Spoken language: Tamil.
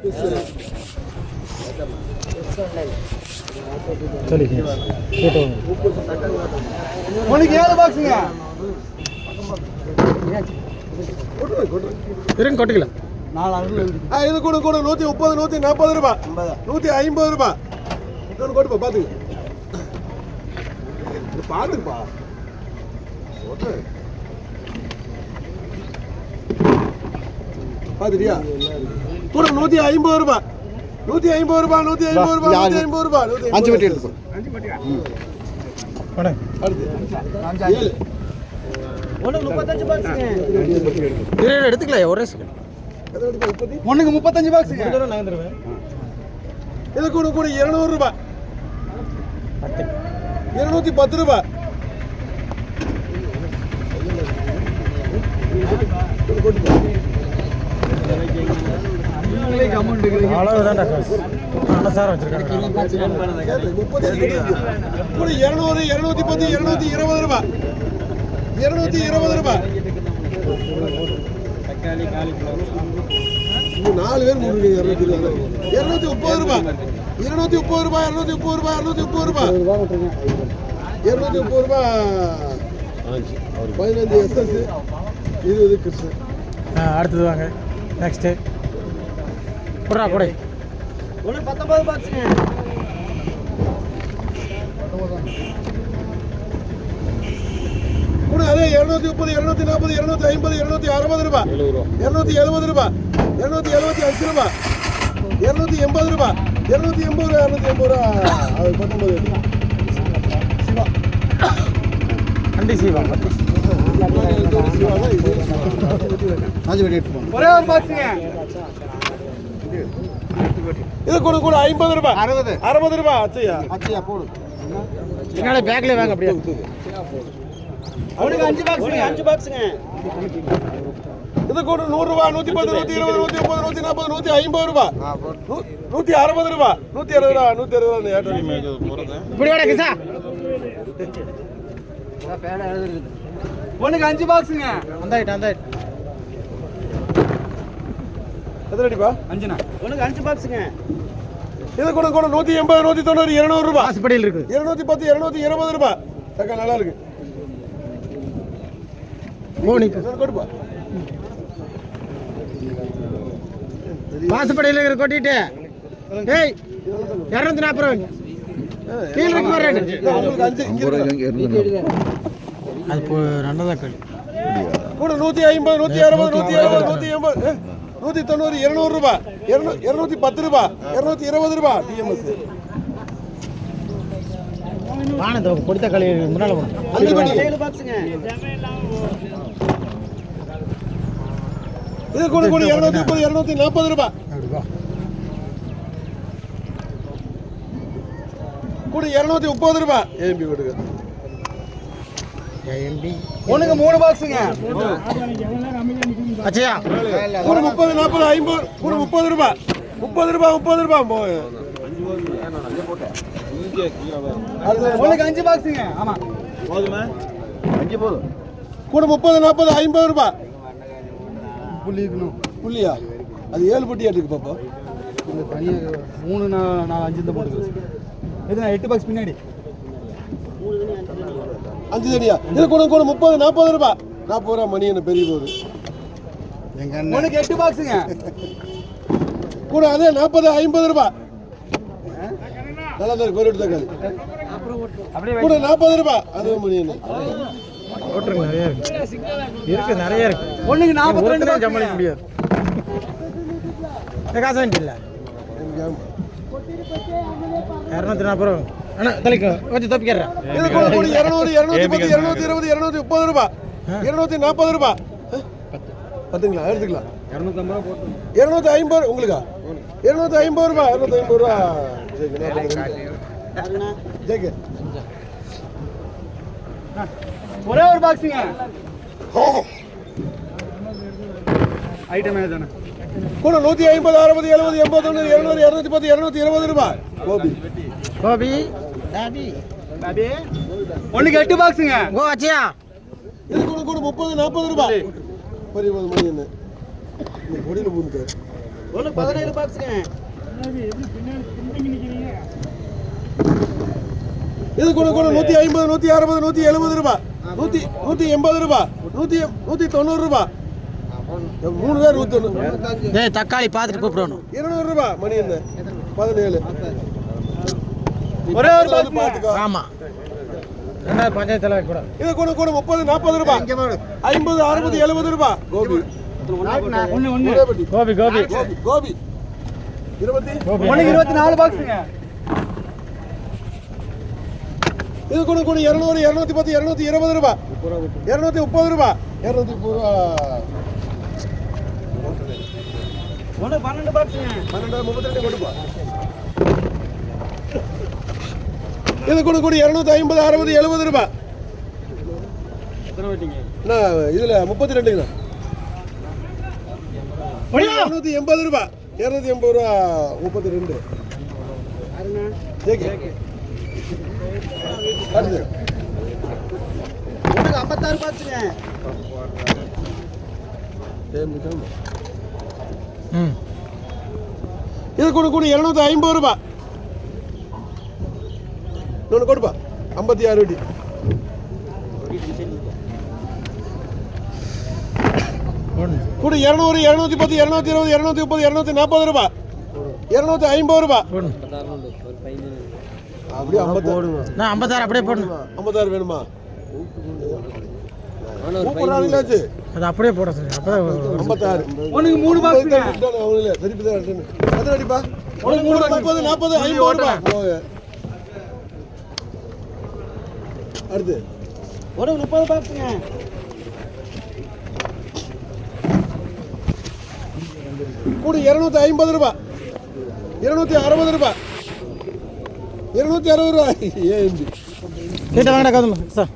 உனக்கு 7 பாக்ஸுங்க கொட்டிக்கலாம். இது கூட 130 140 ரூபாய் 150 ரூபாய். இன்னொன்று கொடுப்பா பார்த்துக்க பார்த்துப்பா பார்த்துட்டியா கூட 150 ரூபாய் 150 ரூபாய் 150 ரூபாய் 150 ரூபாய் 5 பெட்டி எடுத்துக்கோ. எடுத்துக்கலாம். ஒரே செகண்ட். ஒண்ணுக்கு 35 பாக்ஸுங்க. இது கூட 200 ரூபாய் 210 ரூபாய். அவ்வளவுதான்டா காசு. சாரம் வச்சிருக்காங்க. 200 210 220 ரூபாய் 220 ரூபாய். தக்காளி காலிஃப்ளவர் 4 பேர் 230 ரூபாய் 230 ரூபாய் 230 ரூபாய் 230 ரூபாய் 230 ரூபாய் 15 SS 20 கிருஷ்ணன். அடுத்தது வாங்க. நெக்ஸ்ட் புறா கொடை 19 பாக்ஸுங்க. கூட அதே 230 240 250 260 ரூபாய் 270 ரூபாய் 275 ரூபாய் 280 ரூபாய் 280 ரூபாய் 280 ரூபாய். அது 19 சிவா அண்டி சிவா ஒரே ஒரு பாக்ஸுங்க. இது கூட 50 ரூபாய் 60 ரூபாய். அச்சையா போடு. என்னால பேக்ல வாங்க அப்படியே. அவனுக்கு 5 பாக்ஸுங்க. 5 பாக்ஸுங்க. இது கூட 100 ரூபாய் 110 120 130 140 150 ரூபாய் 160 ரூபாய் 160 ரூபாய் 160 ரூபாய். ஏட்டோ இப்படி வாடா கிசா. உனக்கு 5 பாக்ஸுங்க. அந்த எத்தனை அடிப்பா? 5ண்ணா. உனக்கு 5 பாக்ஸுங்க. இது கூட 180 190 200 ரூபாய். ஹாஸ்பிடல் இருக்கு. 210 220 ரூபாய். தக்கா நல்லா இருக்கு. கொடுப்பா. வாசப்படையில் இருக்கிற கொட்டிட்டு ஏய் 240 ரூபாய் கீழ இருக்கு ரேட். அது நல்லதா களி. கூட 150 160 170 180 190 200 ரூபாய் 210 ரூபாய் 220 ரூபாய். டிஎம்எஸ் வானத பொடித்த களி முன்னால போணும். 7 பாக்ஸுங்க. இது கூட 230 240 ரூபாய். கூட 230 ரூபாய். ஏஎம்பி கொடுங்க. ஏஎம்பி உனக்கு 3 பாக்ஸுங்க. அச்சயா கூட 30 40 50 கூட 30 ரூபாய் 30 ரூபாய் 30 ரூபாய். உனக்கு 5 பாக்ஸுங்க. ஆமா போதுமா? 5 போதும். கூட 30 40 50 ரூபாய். புள்ளியா அது 7 பட்டி இருக்கு பாப்பா. இந்த தனியா 3 4 5 இந்த போட்டு எதுனா 8 பாக்ஸ் பின்னாடி 5 தனியா. இது கூட 30 40 ரூபாய் 40 ரூபாய். மணி என்ன பெரிய போகுது. உனக்கு 8 பாக்ஸுங்க. கூட அதே 40 50 ரூபாய். நல்லா தான் கோரி தக்காளி கூட 40 ரூபாய். அது மணி என்ன ஓட்டருங்க நிறைய இருக்கு நிறைய இருக்கு. ஒண்ணுக்கு 42 சமாளிக்க முடியாது. காசு வேண்டியில்ல 240 ரூபா. அண்ணா தலைக்கு கொஞ்சம் தப்பிக்கிறேன். இது கூட 200 210 220 230 ரூபாய் 240 ரூபாய். பத்துங்களா எடுத்துக்கலாம். 250 ரூபா போட்டு 250 உங்களுக்கா 250 ரூபாய் 250 ரூபா. ஜெக ஒரே ஒரு பாக்ஸுங்க. ஐட்டம் ஏதானே கூட 150 60 70 81 200 210 220 ரூபாய். கோபி கோபி டாபி பாபி ஒண்ணுக்கு 8 பாக்ஸுங்க. கோ அச்சியா இது கூட 30 40 ரூபாய். 10 மணி என்ன இந்த பொடியில போகுது. ஒன்று 17 பாக்ஸுங்க. இது கூட 150 160 170 ரூபாய் 180 ரூபாய் 190 ரூபாய் 3 பேர் 190. தக்காளி பார்த்துட்டு கூப்பிடணும். 200 ரூபாய் மணி என்ன 17 ஒரே ஒரு பாத்துக்கோ. ஆமா ரெண்டாவது பஞ்சாயத்து தலைவர் கூட. இது கூட 30 40 ரூபாய் 50 60 70 ரூபாய். கோபி கோபி கோபி கோபி 24 பாக்ஸுங்க. இது கூட 200 210 220 ரூபாய் 230 ரூபாய் 230 ரூபாய். ஒன்று 12 பாக்ஸுங்க. 12 32 கொடுப்பா. இது கூட 250 60 70 ரூபாய். என்ன இதுல 32 280 ரூபாய் 280 ரூபா 32. ஒன்று 56 பாக்ஸுங்க. இது கூட 250 ரூபாய். இன்னொன்று கொடுப்பா 56 வட்டி. கூட 200 210 220 230 240 ரூபாய் 250 ரூபாய். அப்படியே 56 அப்படியே போடணும். 56 வேணுமா? போடுறாங்களாச்சு அது அப்படியே போட சொல்லி. அப்பதான் 56. ஒண்ணுக்கு 3 பாக்ஸுங்க. அவங்களே திருப்பி தான் ரிட்டர்ன். அது அடிப்பா. 30 40 40 50 ரூபாய். போங்க. அடுத்து ஒரு 30 பாக்ஸுங்க. கூட 250 ரூபாய் 260 ரூபாய் 260 ரூபாய். ஏன் கேட்ட வாங்கடா கதம்பு சார்.